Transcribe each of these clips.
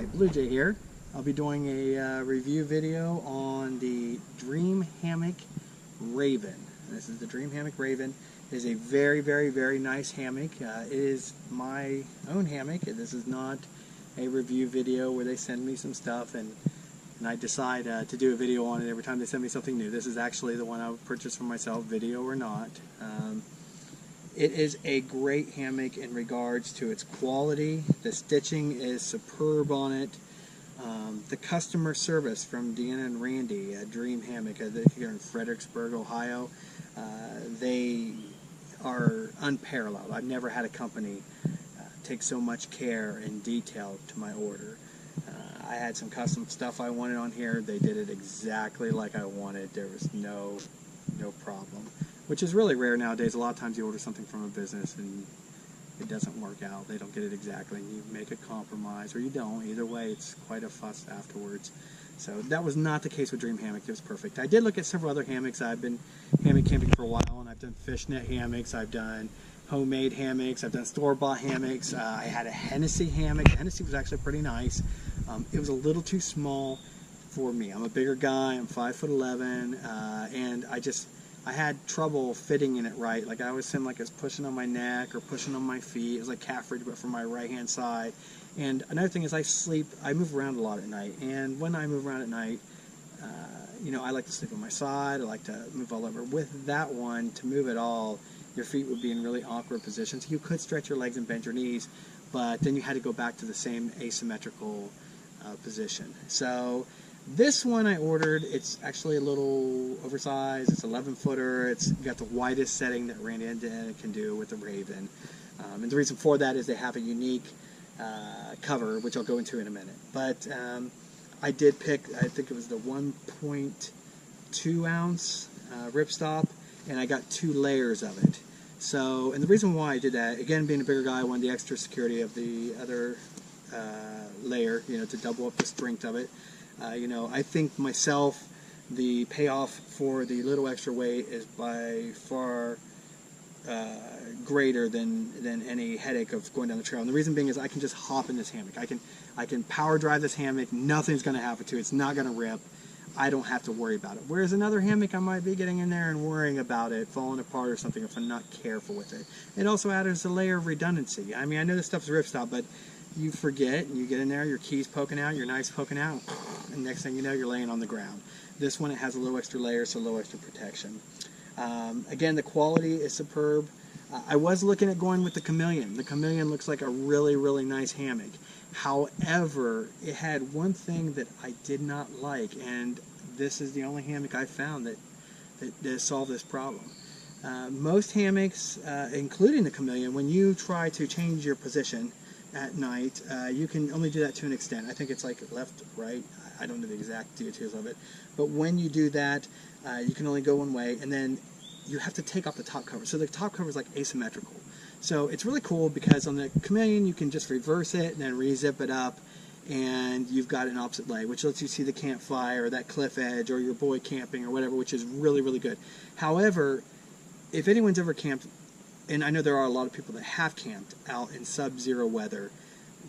Hi, Blue Jay here. I'll be doing a review video on the Dream Hammock Raven. This is the Dream Hammock Raven. It is a very, very, very nice hammock. It is my own hammock. This is not a review video where they send me some stuff and I decide to do a video on it every time they send me something new. This is actually the one I would purchase for myself, video or not. It is a great hammock in regards to its quality. The stitching is superb on it. The customer service from Deanna and Randy at Dream Hammock, here in Fredericksburg, Ohio, they are unparalleled. I've never had a company take so much care and detail to my order. I had some custom stuff I wanted on here. They did it exactly like I wanted. There was no problem, which is really rare nowadays. A lot of times you order something from a business and it doesn't work out. They don't get it exactly, and you make a compromise, or you don't. Either way, it's quite a fuss afterwards. So that was not the case with Dream Hammock. It was perfect. I did look at several other hammocks. I've been hammock camping for a while, and I've done fishnet hammocks. I've done homemade hammocks. I've done store-bought hammocks. I had a Hennessy hammock. The Hennessy was actually pretty nice. It was a little too small for me. I'm a bigger guy. I'm 5'11", and I had trouble fitting in it right. Like I always seemed like it was pushing on my neck or pushing on my feet. It was like calf ridge, but from my right-hand side. And another thing is I move around a lot at night. And when I move around at night, I like to sleep on my side. I like to move all over. With that one, to move at all, your feet would be in really awkward positions. You could stretch your legs and bend your knees, but then you had to go back to the same asymmetrical position. So this one I ordered, it's actually a little oversized. It's 11-footer. It's got the widest setting that Randy and Deanna can do with the Raven. And the reason for that is they have a unique cover, which I'll go into in a minute. But I did pick, I think it was the 1.2 ounce ripstop, and I got 2 layers of it. So, and the reason why I did that, again, being a bigger guy, I wanted the extra security of the other layer, to double up the strength of it. I think myself, the payoff for the little extra weight is by far greater than any headache of going down the trail. And the reason being is I can just hop in this hammock. I can power drive this hammock. Nothing's going to happen to it. It's not going to rip. I don't have to worry about it. Whereas another hammock, I might be getting in there and worrying about it falling apart or something if I'm not careful with it. It also adds a layer of redundancy. I mean, I know this stuff's ripstop, but you forget, and you get in there, your key's poking out, your knife's poking out, and next thing you know, you're laying on the ground. This one, it has a little extra layer, so a little extra protection. Again, the quality is superb. I was looking at going with the Chameleon. The Chameleon looks like a really, really nice hammock. However, it had one thing that I did not like, and this is the only hammock I found that solved this problem. Most hammocks, including the Chameleon, when you try to change your position at night, you can only do that to an extent. I think it's like left, right. I don't know the exact details of it. But when you do that, you can only go one way, and then you have to take off the top cover. So the top cover is like asymmetrical. So it's really cool because on the Chameleon, you can just reverse it and then re-zip it up, and you've got an opposite leg, which lets you see the campfire or that cliff edge or your boy camping or whatever, which is really, really good. However, if anyone's ever camped, and I know there are a lot of people that have camped out in sub-zero weather,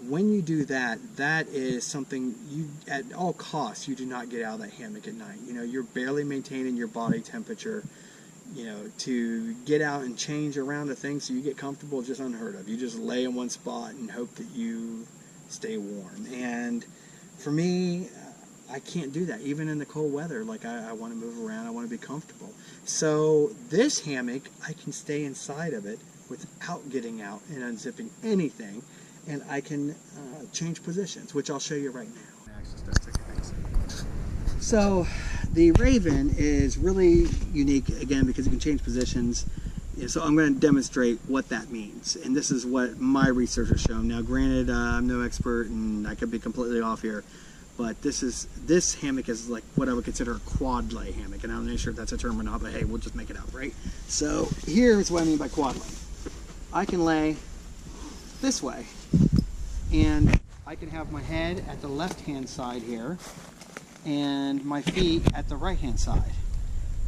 when you do that, that is something you, at all costs, you do not get out of that hammock at night. You're barely maintaining your body temperature. To get out and change around the thing so you get comfortable is just unheard of. You just lay in one spot and hope that you stay warm. And for me, I can't do that. Even in the cold weather, like I want to move around, I want to be comfortable. So this hammock, I can stay inside of it without getting out and unzipping anything, and I can change positions, which I'll show you right now. So the Raven is really unique, again, because it can change positions. So I'm going to demonstrate what that means. And this is what my research has shown. Now, granted, I'm no expert, and I could be completely off here. But this hammock is like what I would consider a quad lay hammock. And I'm not sure if that's a term or not, but hey, we'll just make it up, right? So here's what I mean by quad lay. I can lay this way, and I can have my head at the left-hand side here, and my feet at the right-hand side.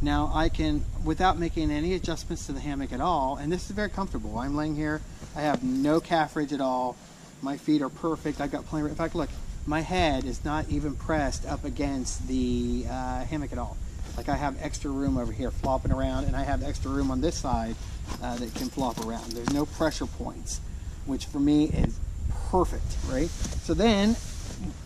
Now I can, without making any adjustments to the hammock at all, and this is very comfortable. I'm laying here, I have no calf ridge at all. My feet are perfect. I've got plenty of, in fact, look, my head is not even pressed up against the hammock at all. Like I have extra room over here flopping around, and I have extra room on this side that can flop around. There's no pressure points, which for me is perfect, right? So then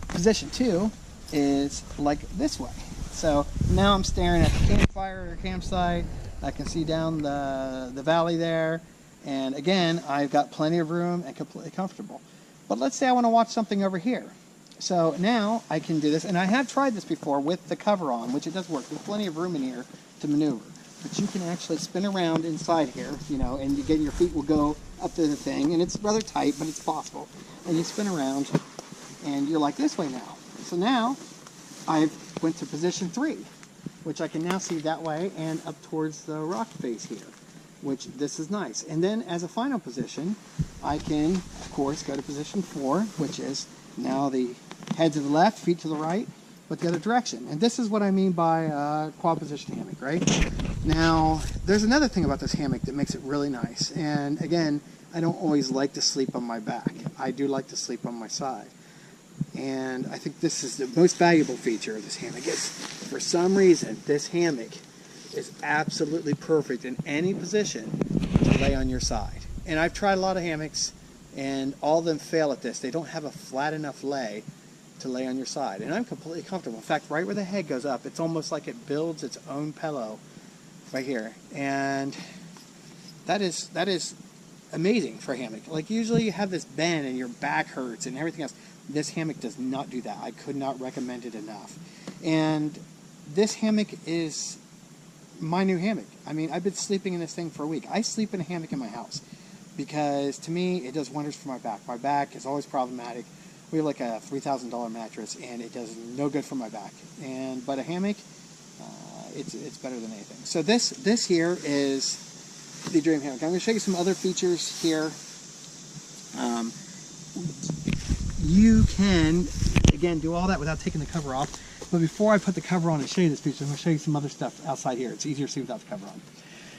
position 2 is like this way. So now I'm staring at the campfire or campsite. I can see down the valley there, and again, I've got plenty of room and completely comfortable. But let's say I want to watch something over here. So now I can do this, and I have tried this before with the cover on, which it does work. There's plenty of room in here to maneuver. But you can actually spin around inside here, you know, and again, your feet will go up to the thing, and it's rather tight, but it's possible. And you spin around, and you're like this way now. So now I've went to position 3, which I can now see that way and up towards the rock face here, which this is nice. And then as a final position, I can, of course, go to position 4, which is now the head to the left, feet to the right, but the other direction. And this is what I mean by quad position hammock, right? Now, there's another thing about this hammock that makes it really nice. And again, I don't always like to sleep on my back. I do like to sleep on my side. And I think this is the most valuable feature of this hammock is, for some reason, this hammock is absolutely perfect in any position to lay on your side. And I've tried a lot of hammocks, and all of them fail at this. They don't have a flat enough lay to lay on your side. And I'm completely comfortable. In fact, right where the head goes up, it's almost like it builds its own pillow right here. And that is amazing for a hammock. Like usually you have this bend and your back hurts and everything else. This hammock does not do that. I could not recommend it enough. And this hammock is my new hammock. I mean, I've been sleeping in this thing for a week. I sleep in a hammock in my house because to me it does wonders for my back. My back is always problematic. We have like a $3,000 mattress and it does no good for my back. But a hammock, it's better than anything. So this here is the Dream Hammock. I'm going to show you some other features here. You can, again, do all that without taking the cover off. But before I put the cover on and show you this feature, I'm going to show you some other stuff outside here. It's easier to see without the cover on.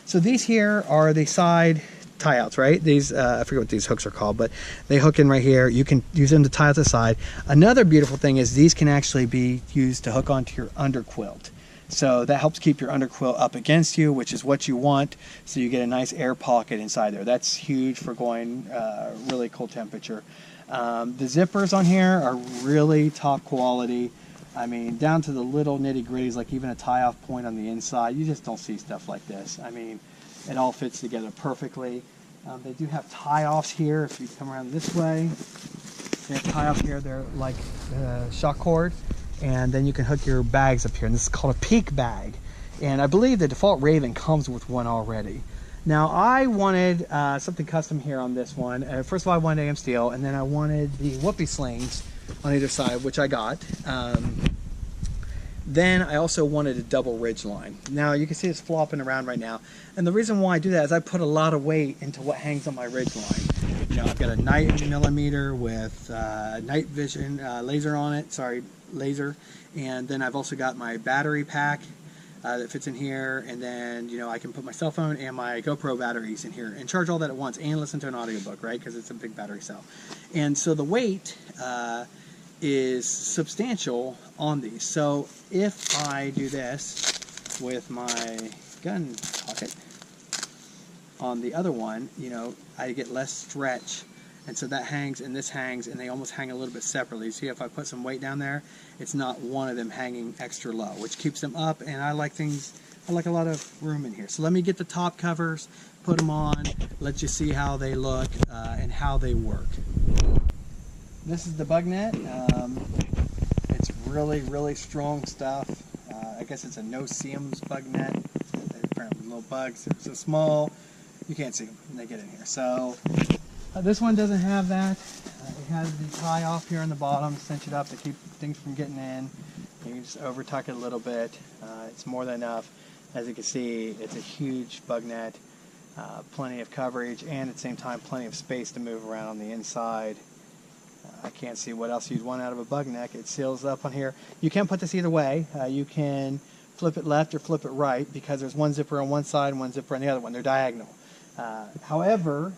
So these here are the side tie-outs, right? These, I forget what these hooks are called, but they hook in right here. You can use them to tie out the side. Another beautiful thing is these can actually be used to hook onto your underquilt. So that helps keep your underquilt up against you, which is what you want, so you get a nice air pocket inside there. That's huge for going really cold temperature. The zippers on here are really top quality. I mean, down to the little nitty-gritties, like even a tie-off point on the inside. You just don't see stuff like this. I mean, it all fits together perfectly. They do have tie-offs here. If you come around this way, they have tie-offs here. They're like shock cord. And then you can hook your bags up here. And this is called a peak bag. And I believe the default Raven comes with one already. Now, I wanted something custom here on this one. First of all, I wanted AM steel, and then I wanted the whoopee slings on either side, which I got. Then I also wanted a double Ridgeline. Now, you can see it's flopping around right now. And the reason why I do that is I put a lot of weight into what hangs on my Ridgeline. You know, I've got a 9mm with night vision laser on it. Laser. And then I've also got my battery pack that fits in here, and then, you know, I can put my cell phone and my GoPro batteries in here and charge all that at once and listen to an audiobook, right? Because it's a big battery cell. And so the weight is substantial on these. So if I do this with my gun pocket on the other one, you know, I get less stretch. And so that hangs and this hangs, and they almost hang a little bit separately. See, if I put some weight down there, it's not one of them hanging extra low, which keeps them up. And I like a lot of room in here. So let me get the top covers, put them on, let you see how they look and how they work. This is the bug net. It's really, really strong stuff. I guess it's a no-see-ums bug net. Apparently little bugs, they're so small, you can't see them when they get in here. So this one doesn't have that. It has the tie off here on the bottom, cinch it up to keep things from getting in. You can just over tuck it a little bit. It's more than enough. As you can see, it's a huge bug net, plenty of coverage, and at the same time plenty of space to move around on the inside. I can't see what else you'd want out of a bug net. It seals up on here. You can put this either way. You can flip it left or flip it right, because there's one zipper on one side and one zipper on the other one. They're diagonal. However,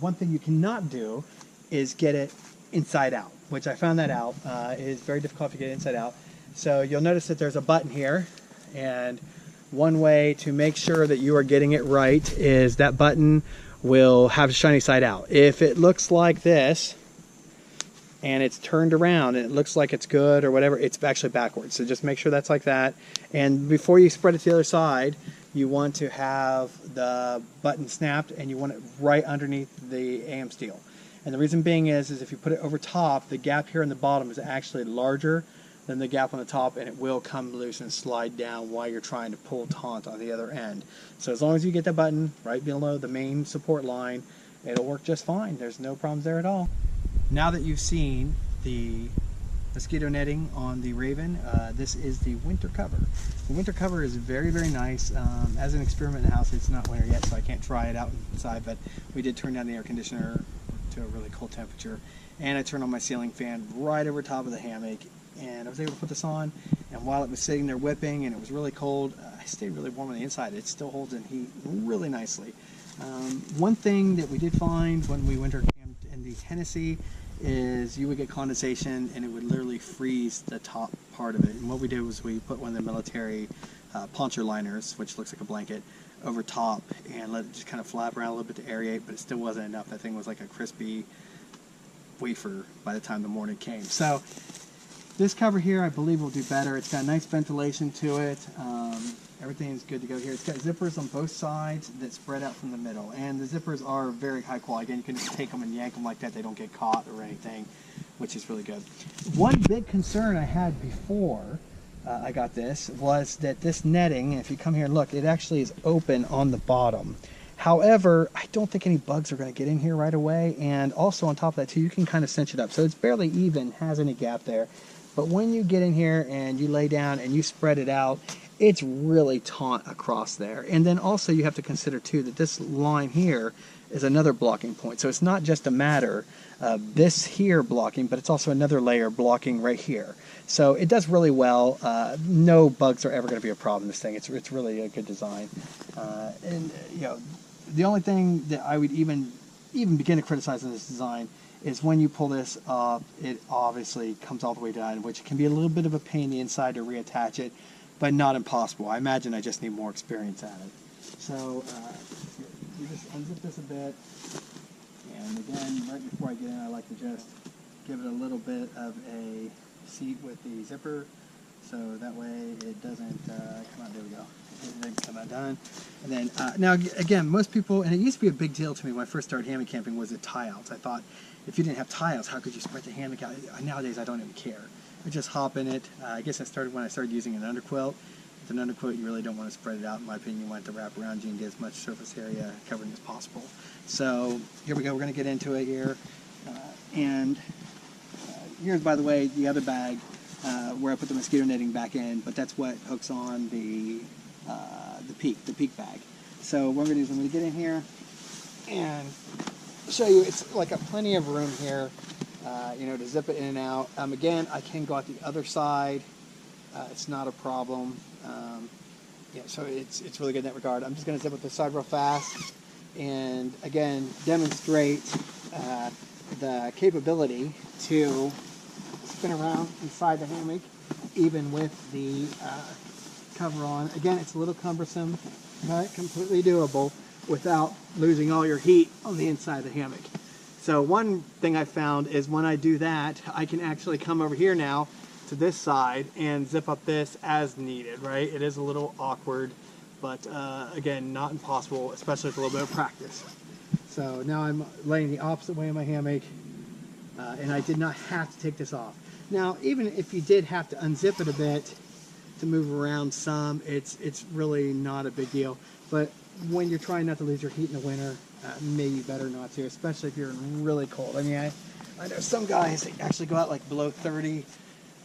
one thing you cannot do is get it inside out. which I found that out, it is very difficult to get inside out. So you'll notice that there's a button here, and one way to make sure that you are getting it right is that button will have a shiny side out. If it looks like this, and it's turned around and it looks like it's good or whatever, it's actually backwards. So just make sure that's like that. And before you spread it to the other side, you want to have the button snapped, and you want it right underneath the AM steel. And the reason being is if you put it over top, the gap here in the bottom is actually larger than the gap on the top, and it will come loose and slide down while you're trying to pull taut on the other end. So as long as you get that button right below the main support line, it'll work just fine. There's no problems there at all. Now that you've seen the mosquito netting on the Raven, this is the winter cover. The winter cover is very, very nice. As an experiment in the house, it's not winter yet, so I can't try it out inside, but we did turn down the air conditioner to a really cold temperature, and I turned on my ceiling fan right over top of the hammock, and I was able to put this on, and while it was sitting there whipping and it was really cold, I stayed really warm on the inside. It still holds in heat really nicely. One thing that we did find when we winter camped in the Tennessee is you would get condensation, and it would literally freeze the top part of it. And what we did was we put one of the military poncho liners, which looks like a blanket, over top and let it just kind of flap around a little bit to aerate, but it still wasn't enough. That thing was like a crispy wafer by the time the morning came. So this cover here, I believe, will do better. It's got nice ventilation to it. Everything's good to go here. It's got zippers on both sides that spread out from the middle, and the zippers are very high quality. Again, you can just take them and yank them like that. They don't get caught or anything, which is really good. One big concern I had before I got this was that this netting, if you come here and look, it actually is open on the bottom. However, I don't think any bugs are going to get in here right away, and also on top of that too, you can kind of cinch it up. So it's barely even, has any gap there. But when you get in here and you lay down and you spread it out, it's really taut across there. And then also you have to consider too that this line here is another blocking point. So it's not just a matter of this here blocking, but it's also another layer blocking right here. So it does really well. No bugs are ever going to be a problem in this thing. It's really a good design. And you know, the only thing that I would even begin to criticize in this design is when you pull this up, it obviously comes all the way down, which can be a little bit of a pain in the inside to reattach it, but not impossible. I imagine I just need more experience at it. So you just unzip this a bit, and again, right before I get in, I like to just give it a little bit of a seat with the zipper, so that way it doesn't come out. There we go. It didn't come out done. And then now again, most people, and it used to be a big deal to me when I first started hammock camping, was the tie-outs. I thought, if you didn't have tie-outs, how could you spread the hammock out? Nowadays, I don't even care. I just hop in it. I guess I started when I started using an underquilt. With an underquilt, you really don't want to spread it out. In my opinion, you want it to wrap around you and get as much surface area covered as possible. So here we go. We're going to get into it here. And here's, by the way, the other bag where I put the mosquito netting back in, but that's what hooks on the peak bag. So what I'm going to do is I'm going to get in here and show you. It's like a plenty of room here, you know, to zip it in and out. Again, I can go out the other side. It's not a problem. Yeah, so it's really good in that regard. I'm just going to zip up this side real fast, and again, demonstrate the capability to spin around inside the hammock, even with the cover on. Again, it's a little cumbersome, but completely doable without losing all your heat on the inside of the hammock. So one thing I found is when I do that, I can actually come over here now to this side and zip up this as needed, right? It is a little awkward, but again, not impossible, especially with a little bit of practice. So now I'm laying the opposite way in my hammock, and I did not have to take this off. Now, even if you did have to unzip it a bit to move around some, it's really not a big deal. But when you're trying not to lose your heat in the winter, maybe better not to, especially if you're really cold. I mean, I know some guys that actually go out like below 30.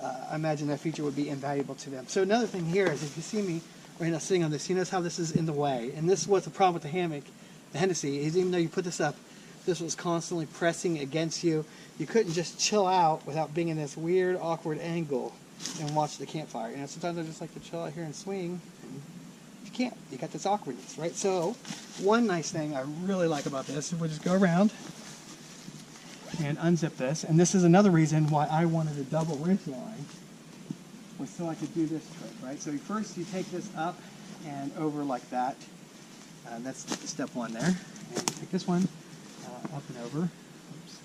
I imagine that feature would be invaluable to them. So another thing here is if you see me right now sitting on this, you notice how this is in the way. And this was the problem with the hammock, the Hennessy, is even though you put this up, this was constantly pressing against you. You couldn't just chill out without being in this weird, awkward angle and watch the campfire. You know, sometimes I just like to chill out here and swing. And you can't. You got this awkwardness, right? So one nice thing I really like about this is we'll just go around and unzip this. And this is another reason why I wanted a double Ridgeline, was so I could do this trick, right? So first you take this up and over like that. That's step one there. And you take this one up and over. Oops.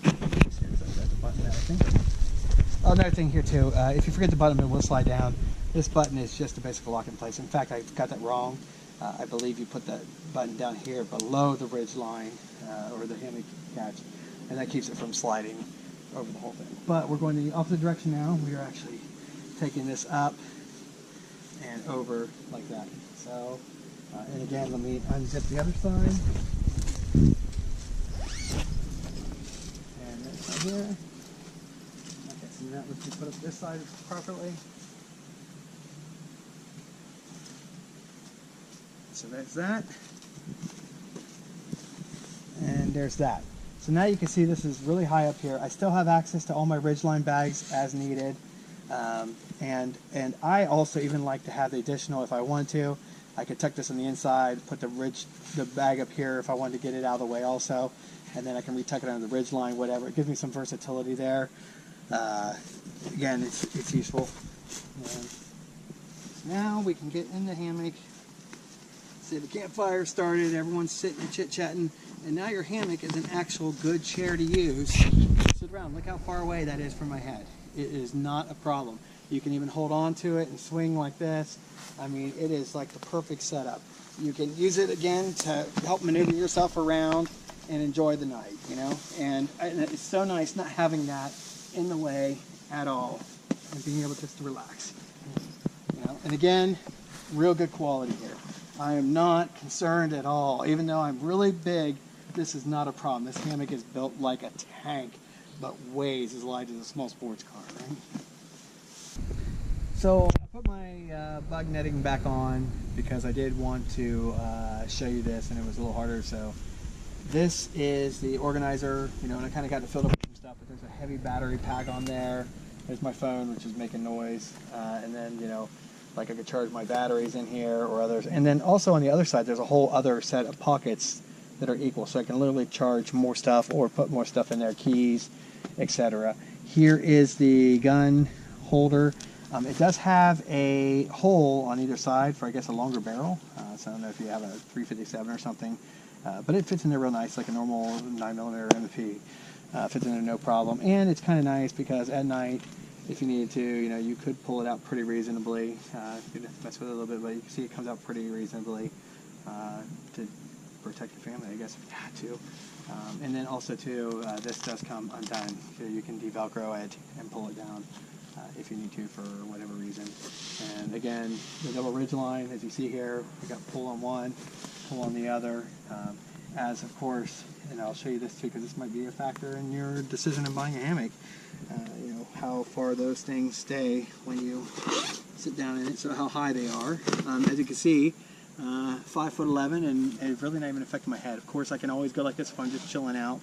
That's the button there, I think. Oh, another thing here too, if you forget the button, it will slide down. This button is just a basic lock in place. In fact, I got that wrong. I believe you put that button down here below the Ridgeline or the hammock catch, and that keeps it from sliding over the whole thing. But we're going the opposite direction now. We are actually taking this up and over like that. So, and again, let me unzip the other side. And this right here. Okay, so now let's just put up this side properly. So there's that. And there's that. So now you can see this is really high up here. I still have access to all my Ridgeline bags as needed. And I also even like to have the additional, if I wanted to, I could tuck this on the inside, put the bag up here if I wanted to get it out of the way also, and then I can retuck it under the Ridgeline, whatever. It gives me some versatility there. Again, it's useful. And now we can get in the hammock. See, the campfire started, everyone's sitting and chit-chatting, and now your hammock is an actual good chair to use. Sit around, look how far away that is from my head. It is not a problem. You can even hold on to it and swing like this. I mean, it is like the perfect setup. You can use it again to help maneuver yourself around and enjoy the night, you know? And it's so nice not having that in the way at all and being able just to relax, you know? And again, real good quality here. I am not concerned at all. Even though I'm really big, this is not a problem. This hammock is built like a tank, but weighs as light as a small sports car, right? So I put my bug netting back on because I did want to show you this, and it was a little harder. So this is the organizer, you know, and I kind of got it filled up with some stuff, but there's a heavy battery pack on there. There's my phone, which is making noise, and then, you know, like I could charge my batteries in here or others. And then also on the other side, there's a whole other set of pockets that are equal. So I can literally charge more stuff or put more stuff in there, keys, etc. Here is the gun holder. It does have a hole on either side for, I guess, a longer barrel. So I don't know if you have a 357 or something. But it fits in there real nice, like a normal 9mm M&P. Fits in there no problem. And it's kind of nice because at night, if you needed to, you know, you could pull it out pretty reasonably. You could mess with it a little bit, but you can see it comes out pretty reasonably to protect your family, I guess, if you had to. And then also, too, this does come undone. So you can de-Velcro it and pull it down if you need to for whatever reason. And again, the double Ridgeline, as you see here, we got pull on one, pull on the other. As, of course, and I'll show you this too, because this might be a factor in your decision in buying a hammock. You know, how far those things stay when you sit down in it, so how high they are. As you can see, 5'11", and it's really not even affecting my head. Of course, I can always go like this if I'm just chilling out.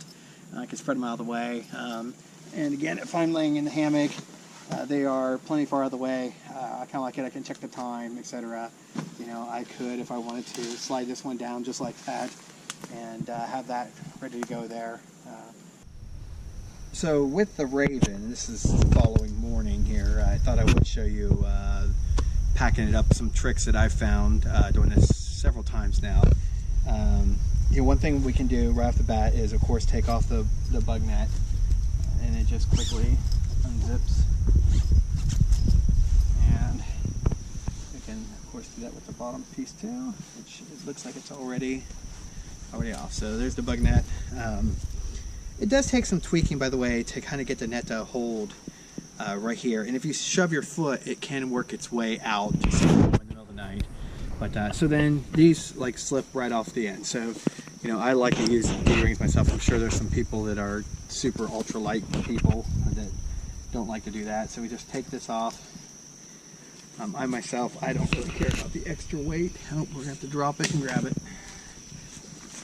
I can spread them out of the way. And again, if I'm laying in the hammock, they are plenty far out of the way. I kind of like it. I can check the time, etc. You know, I could, if I wanted to, slide this one down just like that and have that ready to go there. So with the Raven, this is the following morning here, I thought I would show you packing it up, some tricks that I've found doing this several times now. You know, one thing we can do right off the bat is, of course, take off the bug net, and it just quickly unzips. And we can, of course, do that with the bottom piece too, which it looks like it's already off. So there's the bug net. It does take some tweaking, by the way, to kind of get the net to hold right here. And if you shove your foot, it can work its way out just in the middle of the night. But so then these like slip right off the end. So, you know, I like to use D-rings myself. I'm sure there's some people that are super ultra light people that don't like to do that. So we just take this off. I myself, I don't really care about the extra weight. Oh, we're gonna have to drop it and grab it.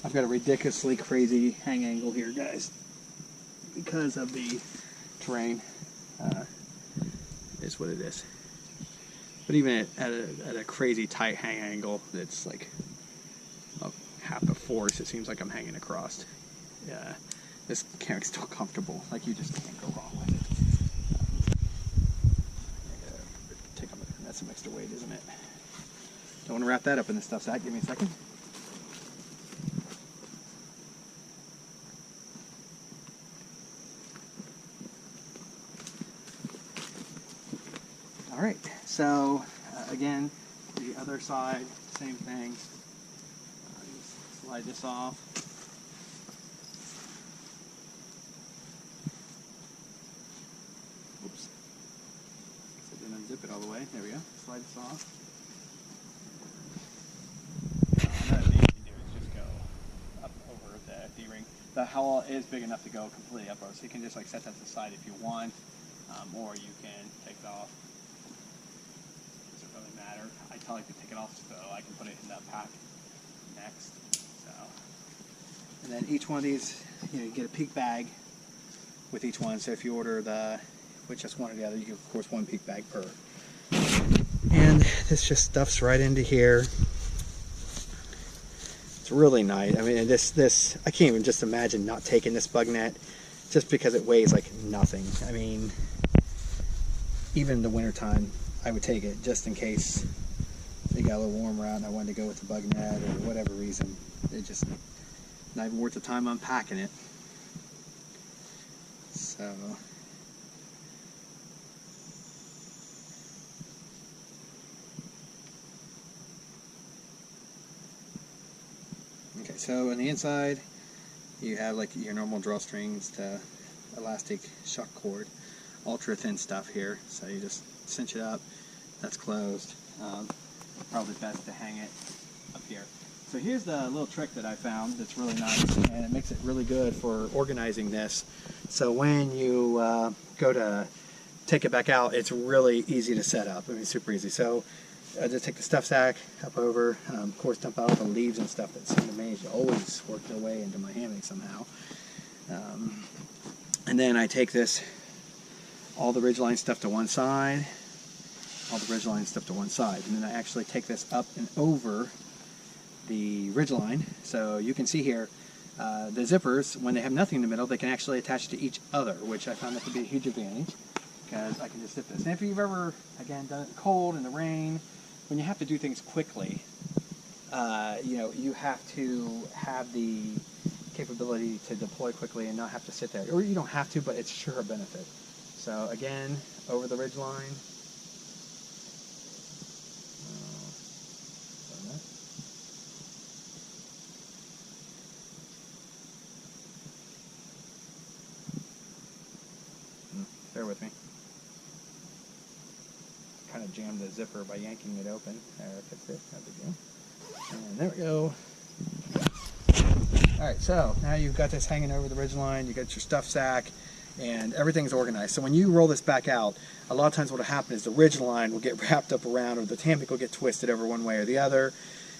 I've got a ridiculously crazy hang angle here, guys, because of the terrain. Is what it is. But even at a crazy tight hang angle, that's like half the force. It seems like I'm hanging across. Yeah, this hammock's still comfortable. Like, you just can't go wrong with it. That's some extra weight, isn't it? Don't want to wrap that up in the stuff sack. Give me a second. All right, so again, the other side, same thing. Just slide this off. Oops. So then unzip it all the way. There we go. Slide this off. Another thing you can do is just go up over the D-ring. The hull is big enough to go completely up over, so you can just like set that to the side if you want, or you can take it off. Doesn't really matter. I like to take it off so I can put it in the pack next. So, and then each one of these, you get a peak bag with each one. So if you order with just one or the other, you get, of course, one peak bag per. And this just stuffs right into here. It's really nice. I mean, this I can't even just imagine not taking this bug net, just because it weighs like nothing. I mean, even in the wintertime, I would take it just in case it got a little warmer out and I wanted to go with the bug net or whatever reason. It just not even worth the time unpacking it. So. Okay, so on the inside, you have like your normal drawstrings to elastic shock cord, ultra thin stuff here. So you just cinch it up. That's closed. Probably best to hang it up here. So here's the little trick that I found that's really nice, and it makes it really good for organizing this. So when you go to take it back out, it's really easy to set up. I mean, super easy. So just take the stuff sack up over, of course dump out all the leaves and stuff that seem to manage to always work their way into my hammock somehow. And then I take all the Ridgeline stuff to one side, and then I actually take this up and over the Ridgeline. So you can see here, the zippers, when they have nothing in the middle, they can actually attach to each other, which I found that to be a huge advantage, because I can just zip this. And if you've ever, again, done it cold in the rain, when you have to do things quickly, you have to have the capability to deploy quickly and not have to sit there. Or you don't have to, but it's sure a benefit. So again, over the Ridgeline. Bear with me. Kind of jammed the zipper by yanking it open. There, fixed it. No big deal. And there we go. Alright, so now you've got this hanging over the Ridgeline, you got your stuff sack, and everything's organized. So when you roll this back out, a lot of times what will happen is the Ridgeline will get wrapped up around, or the hammock will get twisted over one way or the other,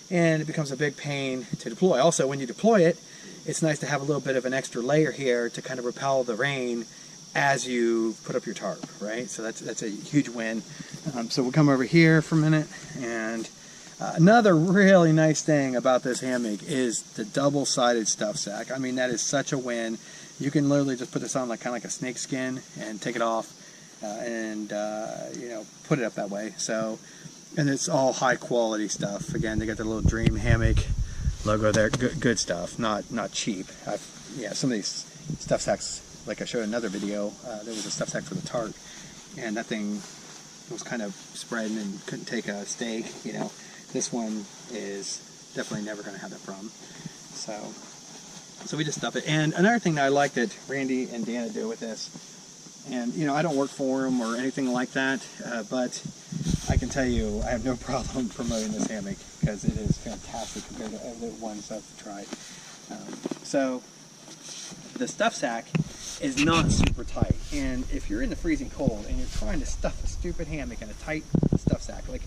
and it becomes a big pain to deploy. Also, when you deploy it, it's nice to have a little bit of an extra layer here to kind of repel the rain as you put up your tarp, right? So that's a huge win. So we'll come over here for a minute, and another really nice thing about this hammock is the double-sided stuff sack. I mean, that is such a win. You can literally just put this on like kind of like a snake skin and take it off and put it up that way. So, and it's all high quality stuff. Again, they got the little Dream Hammock logo there. Good stuff, not cheap. Some of these stuff sacks, like I showed in another video, there was a stuff sack for the tarp, and that thing was kind of spreading and couldn't take a stake. This one is definitely never going to have that problem. So we just stuff it. And another thing that I like that Randy and Dana do with this, and I don't work for them or anything like that, but I can tell you I have no problem promoting this hammock because it is fantastic compared to other ones I've tried. So the stuff sack is not super tight, and if you're in the freezing cold and you're trying to stuff a stupid hammock in a tight stuff sack, like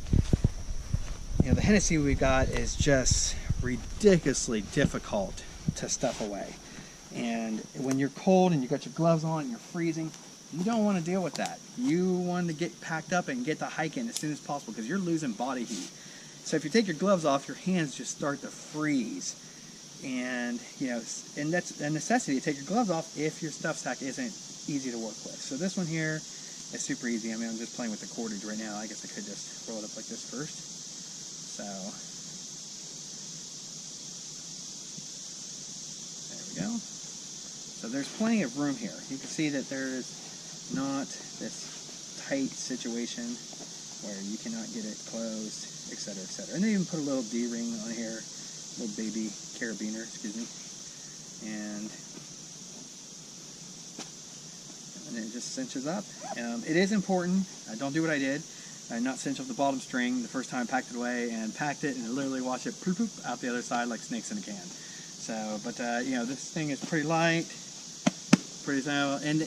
the Hennessy we got is just ridiculously difficult to stuff away. And when you're cold and you got your gloves on and you're freezing, you don't want to deal with that. You want to get packed up and get to hiking as soon as possible because you're losing body heat. So if you take your gloves off, your hands just start to freeze And and that's a necessity to take your gloves off if your stuff sack isn't easy to work with. So this one here is super easy. I mean, I'm just playing with the cordage right now. I guess I could just roll it up like this first. So there we go. So there's plenty of room here. You can see that there's not this tight situation where you cannot get it closed, etc., etc. And they even put a little D-ring on here, little baby carabiner, excuse me, and it just cinches up. It is important. Don't do what I did. I not cinch up the bottom string the first time I packed it away, and packed it and literally watched it poop out the other side like snakes in a can. So, but this thing is pretty light, pretty simple, and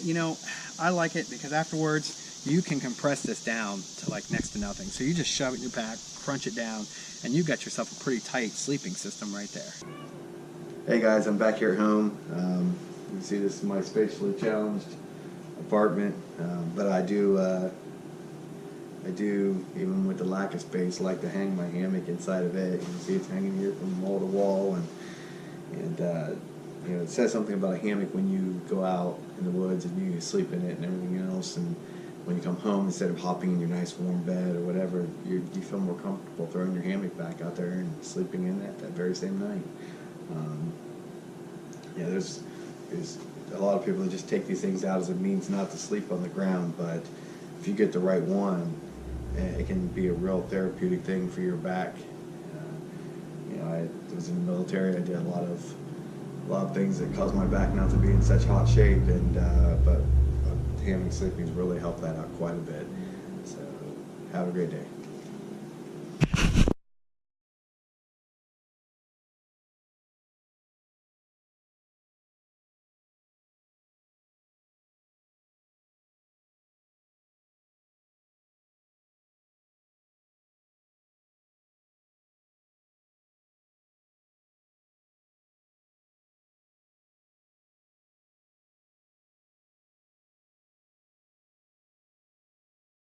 I like it because afterwards you can compress this down to like next to nothing. So you just shove it in your pack, crunch it down, and you've got yourself a pretty tight sleeping system right there. Hey guys, I'm back here at home. You can see this is my spatially challenged apartment, but I do, even with the lack of space, like to hang my hammock inside of it. You can see it's hanging here from wall to wall, and it says something about a hammock when you go out in the woods and you sleep in it and everything else, and when you come home, instead of hopping in your nice warm bed or whatever, you feel more comfortable throwing your hammock back out there and sleeping in it that very same night. There's a lot of people that just take these things out as a means not to sleep on the ground, but if you get the right one, it can be a real therapeutic thing for your back. I was in the military. I did a lot of things that caused my back not to be in such hot shape, but hammock sleeping has really helped that out quite a bit. So have a great day.